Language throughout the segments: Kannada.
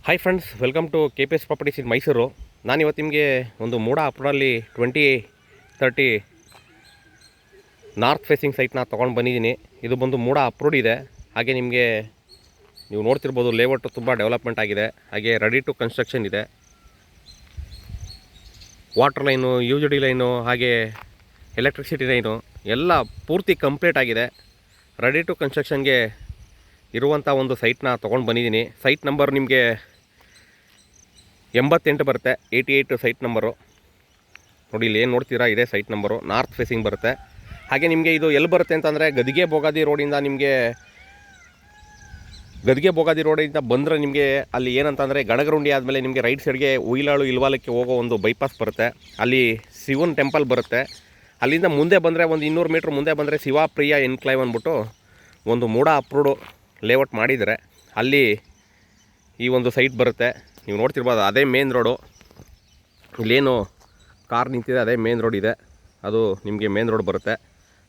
Hi friends, welcome to KPS properties in Mysuru. ನಾನಿವತ್ತು ನಿಮಗೆ ಒಂದು ಮೂಡ ಅಪ್ರೂವಲ್ಲಿ 2030 ನಾರ್ತ್ ಫೇಸಿಂಗ್ ಸೈಟ್ನ ತೊಗೊಂಡು ಬಂದಿದ್ದೀನಿ. ಇದು ಬಂದು ಮೂಡ ಅಪ್ರೂವ್ಡ್ ಇದೆ. ಹಾಗೆ ನಿಮಗೆ ನೀವು ನೋಡ್ತಿರ್ಬೋದು, ಲೇಔಟು ತುಂಬ ಡೆವಲಪ್ಮೆಂಟ್ ಆಗಿದೆ. ಹಾಗೆ ರೆಡಿ ಟು ಕನ್ಸ್ಟ್ರಕ್ಷನ್ ಇದೆ. ವಾಟರ್ ಲೈನು, UGD ಲೈನು, ಹಾಗೆ ಎಲೆಕ್ಟ್ರಿಸಿಟಿ ಲೈನು ಎಲ್ಲ ಪೂರ್ತಿ ಕಂಪ್ಲೀಟ್ ಆಗಿದೆ. ರೆಡಿ ಟು ಕನ್ಸ್ಟ್ರಕ್ಷನ್ಗೆ ಇರುವಂಥ ಒಂದು ಸೈಟ್ನ ತೊಗೊಂಡು ಬಂದಿದ್ದೀನಿ. ಸೈಟ್ ನಂಬರ್ ನಿಮಗೆ 88 ಬರುತ್ತೆ, 88 ಸೈಟ್ ನಂಬರು. ನೋಡಿ, ಇಲ್ಲಿ ಏನು ನೋಡ್ತೀರಾ ಇದೇ ಸೈಟ್ ನಂಬರು. ನಾರ್ತ್ ಫೇಸಿಂಗ್ ಬರುತ್ತೆ. ಹಾಗೆ ನಿಮಗೆ ಇದು ಎಲ್ಲಿ ಬರುತ್ತೆ ಅಂತಂದರೆ ಗದಿಗೆ ಬೋಗಾದಿ ರೋಡಿಂದ ಬಂದರೆ ನಿಮಗೆ ಅಲ್ಲಿ ಏನಂತಂದರೆ ಗಣಗರುಂಡಿ ಆದಮೇಲೆ ನಿಮಗೆ ರೈಟ್ ಸೈಡ್ಗೆ ಉಯಿಲಾಳು ಇಲ್ವಾಲಕ್ಕೆ ಹೋಗೋ ಒಂದು ಬೈಪಾಸ್ ಬರುತ್ತೆ. ಅಲ್ಲಿ ಶಿವನ್ ಟೆಂಪಲ್ ಬರುತ್ತೆ. ಅಲ್ಲಿಂದ ಮುಂದೆ ಬಂದರೆ ಒಂದು 200 ಮೀಟ್ರ್ ಮುಂದೆ ಬಂದರೆ ಶಿವಪ್ರಿಯ ಎನ್ಕ್ಲೈವ್ ಅಂದ್ಬಿಟ್ಟು ಒಂದು ಮೂಡ ಅಪ್ರೂವ್ಡ್ ಲೇಔಟ್ ಮಾಡಿದರೆ ಅಲ್ಲಿ ಈ ಒಂದು ಸೈಟ್ ಬರುತ್ತೆ. ನೀವು ನೋಡ್ತಿರ್ಬೋದು, ಅದೇ ಮೇನ್ ರೋಡು. ಇಲ್ಲೇನು ಕಾರ್ ನಿಂತಿದೆ ಅದೇ ಮೇನ್ ರೋಡ್ ಇದೆ, ಅದು ನಿಮಗೆ ಮೇನ್ ರೋಡ್ ಬರುತ್ತೆ.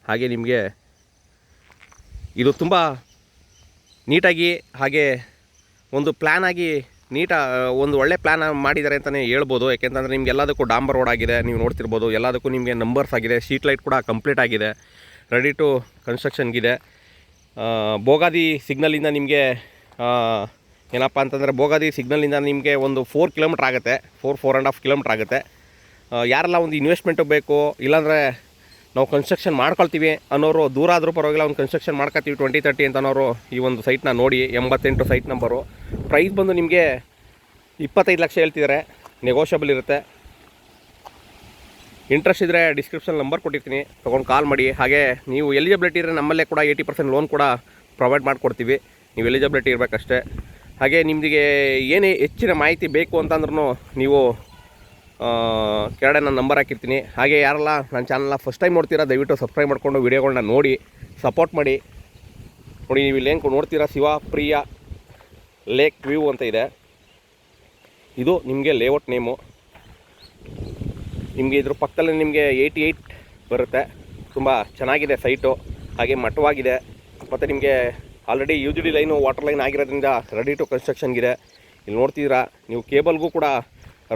ಹಾಗೆ ನಿಮಗೆ ಇದು ತುಂಬ ನೀಟಾಗಿ ಹಾಗೆ ಒಂದು ಪ್ಲ್ಯಾನ್ ಆಗಿ ಒಂದು ಒಳ್ಳೆ ಪ್ಲ್ಯಾನ್ ಮಾಡಿದ್ದಾರೆ ಅಂತಲೇ ಹೇಳ್ಬೋದು. ಯಾಕೆಂತಂದರೆ ನಿಮ್ಗೆ ಎಲ್ಲದಕ್ಕೂ ಡಾಂಬರ್ ರೋಡ್ ಆಗಿದೆ. ನೀವು ನೋಡ್ತಿರ್ಬೋದು, ಎಲ್ಲದಕ್ಕೂ ನಿಮಗೆ ನಂಬರ್ಸ್ ಆಗಿದೆ. ಸ್ಟ್ರೀಟ್ ಲೈಟ್ ಕೂಡ ಕಂಪ್ಲೀಟ್ ಆಗಿದೆ. ರೆಡಿ ಟು ಕನ್ಸ್ಟ್ರಕ್ಷನ್ಗಿದೆ. ಬೋಗಾದಿ ಸಿಗ್ನಲಿಂದ ನಿಮಗೆ ಏನಪ್ಪ ಅಂತಂದರೆ ಬೋಗಾದಿ ಸಿಗ್ನಲಿಂದ ನಿಮಗೆ ಒಂದು 4 ಕಿಲೋಮೀಟ್ರ್ ಆಗುತ್ತೆ, 4.5 ಕಿಲೋಮೀಟ್ರ್ ಆಗುತ್ತೆ. ಯಾರೆಲ್ಲ ಒಂದು ಇನ್ವೆಸ್ಟ್ಮೆಂಟು ಬೇಕು, ಇಲ್ಲಾಂದರೆ ನಾವು ಕನ್ಸ್ಟ್ರಕ್ಷನ್ ಮಾಡ್ಕೊಳ್ತೀವಿ ಅನ್ನೋರು, ದೂರ ಆದರೂ ಪರವಾಗಿಲ್ಲ ಒಂದು ಕನ್ಸ್ಟ್ರಕ್ಷನ್ ಮಾಡ್ಕೊತೀವಿ 2030 ಅಂತ ಅನ್ನೋರು ಈ ಒಂದು ಸೈಟ್ನ ನೋಡಿ. 88 ಸೈಟ್ ನಂಬರು. ಪ್ರೈಸ್ ಬಂದು ನಿಮಗೆ 25 ಲಕ್ಷ ಹೇಳ್ತಿದ್ದಾರೆ, ನೆಗೋಷಿಯಬಲ್ ಇರುತ್ತೆ. ಇಂಟ್ರೆಸ್ಟ್ ಇದ್ದರೆ ಡಿಸ್ಕ್ರಿಪ್ಷನ್ ನಂಬರ್ ಕೊಟ್ಟಿರ್ತೀನಿ, ತೊಗೊಂಡು ಕಾಲ್ ಮಾಡಿ. ಹಾಗೆ ನೀವು ಎಲಿಜಿಬಿಲಿಟಿ ಇದ್ದರೆ ನಮ್ಮಲ್ಲೇ ಕೂಡ 80% ಲೋನ್ ಕೂಡ ಪ್ರೊವೈಡ್ ಮಾಡಿಕೊಡ್ತೀವಿ. ನೀವು ಎಲಿಜಿಬಿಲಿಟಿ ಇರಬೇಕಷ್ಟೇ. ಹಾಗೆ ನಿಮಗೆ ಏನೇ ಹೆಚ್ಚಿನ ಮಾಹಿತಿ ಬೇಕು ಅಂತಂದ್ರೂ ನೀವು ಕೆಳಗಡೆ ನಾನು ನಂಬರ್ ಹಾಕಿರ್ತೀನಿ. ಹಾಗೆ ಯಾರೆಲ್ಲ ನನ್ನ ಚಾನಲ್ನ ಫಸ್ಟ್ ಟೈಮ್ ನೋಡ್ತೀರಾ, ದಯವಿಟ್ಟು ಸಬ್ಸ್ಕ್ರೈಬ್ ಮಾಡಿಕೊಂಡು ವೀಡಿಯೋಗಳನ್ನ ನೋಡಿ ಸಪೋರ್ಟ್ ಮಾಡಿ. ನೋಡಿ, ನೀವು ಇಲ್ಲಿ ಏನು ನೋಡ್ತೀರಾ, ಶಿವಪ್ರಿಯ ಲೇಕ್ ವ್ಯೂ ಅಂತ ಇದೆ. ಇದು ನಿಮಗೆ ಲೇಔಟ್ ನೇಮು. ನಿಮಗೆ ಇದ್ರ ಪಕ್ಕದಲ್ಲಿ ನಿಮಗೆ 88 ಬರುತ್ತೆ. ತುಂಬ ಚೆನ್ನಾಗಿದೆ ಸೈಟು, ಹಾಗೆ ಮಟ್ಟವಾಗಿದೆ. ಮತ್ತು ನಿಮಗೆ already UGD line, water line ಆಗಿರೋದ್ರಿಂದ ರೆಡಿ ಟು ಕನ್ಸ್ಟ್ರಕ್ಷನ್ಗಿದೆ. ಇಲ್ಲಿ ನೋಡ್ತಿದ್ದೀರಾ, ನೀವು ಕೇಬಲ್ಗೂ ಕೂಡ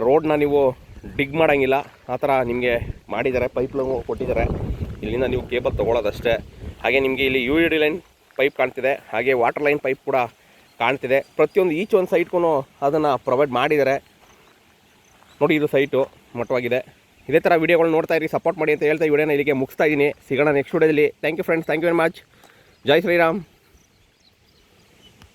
ರೋಡ್ನ ನೀವು ಡಿಗ್ ಮಾಡೋಂಗಿಲ್ಲ, ಆ ಥರ ನಿಮಗೆ ಮಾಡಿದ್ದಾರೆ. ಪೈಪ್ ಲೈನು ಕೊಟ್ಟಿದ್ದಾರೆ. ಇಲ್ಲಿಂದ ನೀವು ಕೇಬಲ್ ತೊಗೊಳ್ಳೋದಷ್ಟೇ. ಹಾಗೆ ನಿಮಗೆ ಇಲ್ಲಿ UGD ಲೈನ್ ಪೈಪ್ ಕಾಣ್ತಿದೆ, ಹಾಗೆ ವಾಟರ್ ಲೈನ್ ಪೈಪ್ ಕೂಡ ಕಾಣ್ತಿದೆ. ಪ್ರತಿಯೊಂದು ಈಚ್ ಒಂದು ಸೈಟ್ಗೂ ಅದನ್ನು ಪ್ರೊವೈಡ್ ಮಾಡಿದ್ದಾರೆ. ನೋಡಿ, ಇದು ಸೈಟು ಮಟ್ಟವಾಗಿದೆ. ಇದೇ ಥರ ವೀಡಿಯೋಗಳು ನೋಡ್ತಾ ಇರಿ, ಸಪೋರ್ಟ್ ಮಾಡಿ ಅಂತ ಹೇಳ್ತಾ ಈ ವಿಡಿಯೋನ ಇಲ್ಲಿಗೆ ಮುಗಿಸ್ತಾ ಇದ್ದೀನಿ. ಸಿಗೋಣ ನೆಕ್ಸ್ಟ್ ವಿಡಿಯೋದಲ್ಲಿ. Thank you friends, thank you very much. ಜೈ ಶ್ರೀರಾಮ್.